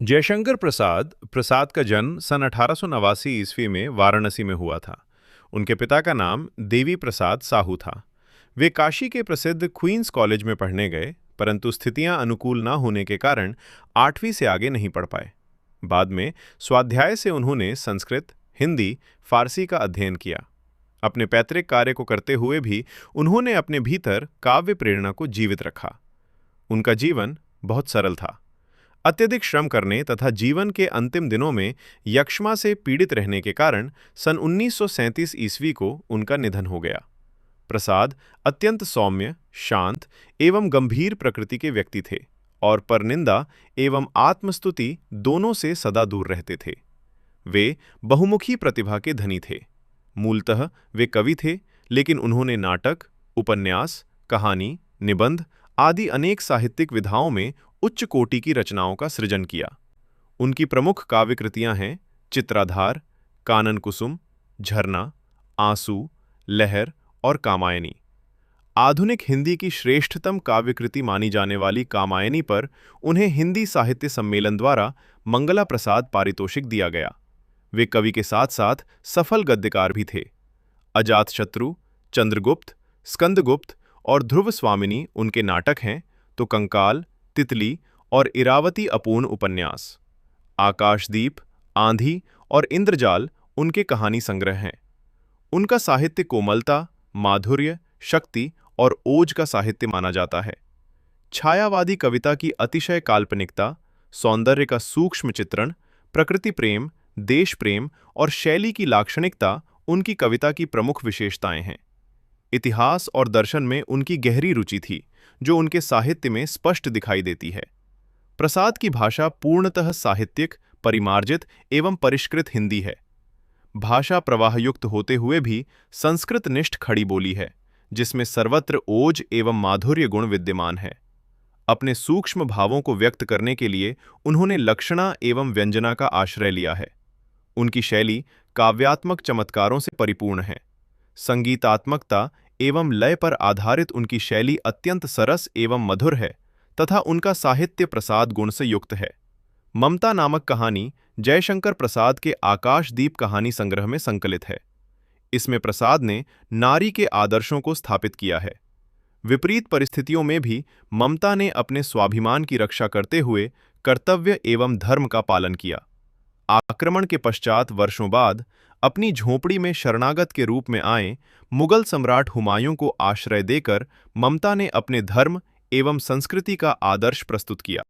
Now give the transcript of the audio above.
जयशंकर प्रसाद प्रसाद का जन्म सन 1889 ईस्वी में वाराणसी में हुआ था। उनके पिता का नाम देवी प्रसाद साहू था। वे काशी के प्रसिद्ध क्वींस कॉलेज में पढ़ने गए, परंतु स्थितियां अनुकूल न होने के कारण 8वीं से आगे नहीं पढ़ पाए। बाद में स्वाध्याय से उन्होंने संस्कृत, हिंदी, फारसी का अध्ययन किया। अपने पैतृक कार्य को करते हुए भी उन्होंने अपने भीतर काव्य प्रेरणा को जीवित रखा। उनका जीवन बहुत सरल था। अत्यधिक श्रम करने तथा जीवन के अंतिम दिनों में यक्ष्मा से पीड़ित रहने के कारण सन 1937 ईस्वी को उनका निधन हो गया। प्रसाद अत्यंत सौम्य, शांत एवं गंभीर प्रकृति के व्यक्ति थे और परनिंदा एवं आत्मस्तुति दोनों से सदा दूर रहते थे। वे बहुमुखी प्रतिभा के धनी थे। मूलतः वे कवि थे, लेकिन उन्होंने नाटक, उपन्यास, कहानी, निबंध आदि अनेक साहित्यिक विधाओं में उच्च कोटि की रचनाओं का सृजन किया। उनकी प्रमुख काव्य कृतियां हैं चित्राधार, कानन कुसुम, झरना, आंसू, लहर और कामायनी। आधुनिक हिंदी की श्रेष्ठतम काव्यकृति मानी जाने वाली कामायनी पर उन्हें हिंदी साहित्य सम्मेलन द्वारा मंगला प्रसाद पारितोषिक दिया गया। वे कवि के साथ साथ सफल गद्यकार भी थे। अजातशत्रु, चंद्रगुप्त, स्कंदगुप्त और ध्रुव स्वामिनी उनके नाटक हैं, तो कंकाल, तितली और इरावती अपूर्ण उपन्यास। आकाशदीप, आंधी और इंद्रजाल उनके कहानी संग्रह हैं। उनका साहित्य कोमलता, माधुर्य, शक्ति और ओज का साहित्य माना जाता है। छायावादी कविता की अतिशय काल्पनिकता, सौंदर्य का सूक्ष्म चित्रण, प्रकृति प्रेम, देश प्रेम और शैली की लाक्षणिकता उनकी कविता की प्रमुख विशेषताएं हैं। इतिहास और दर्शन में उनकी गहरी रुचि थी, जो उनके साहित्य में स्पष्ट दिखाई देती है। प्रसाद की भाषा पूर्णतः साहित्यिक, परिमार्जित एवं परिष्कृत हिंदी है। भाषा प्रवाहयुक्त होते हुए भी संस्कृतनिष्ठ खड़ी बोली है, जिसमें सर्वत्र ओज एवं माधुर्य गुण विद्यमान है। अपने सूक्ष्म भावों को व्यक्त करने के लिए उन्होंने लक्षणा एवं व्यंजना का आश्रय लिया है। उनकी शैली काव्यात्मक चमत्कारों से परिपूर्ण है। संगीतात्मकता एवं लय पर आधारित उनकी शैली अत्यंत सरस एवं मधुर है तथा उनका साहित्य प्रसाद गुण से युक्त है। ममता नामक कहानी जयशंकर प्रसाद के आकाशदीप कहानी संग्रह में संकलित है। इसमें प्रसाद ने नारी के आदर्शों को स्थापित किया है। विपरीत परिस्थितियों में भी ममता ने अपने स्वाभिमान की रक्षा करते हुए कर्तव्य एवं धर्म का पालन किया। आक्रमण के पश्चात वर्षों बाद अपनी झोंपड़ी में शरणागत के रूप में आए मुगल सम्राट हुमायूं को आश्रय देकर ममता ने अपने धर्म एवं संस्कृति का आदर्श प्रस्तुत किया।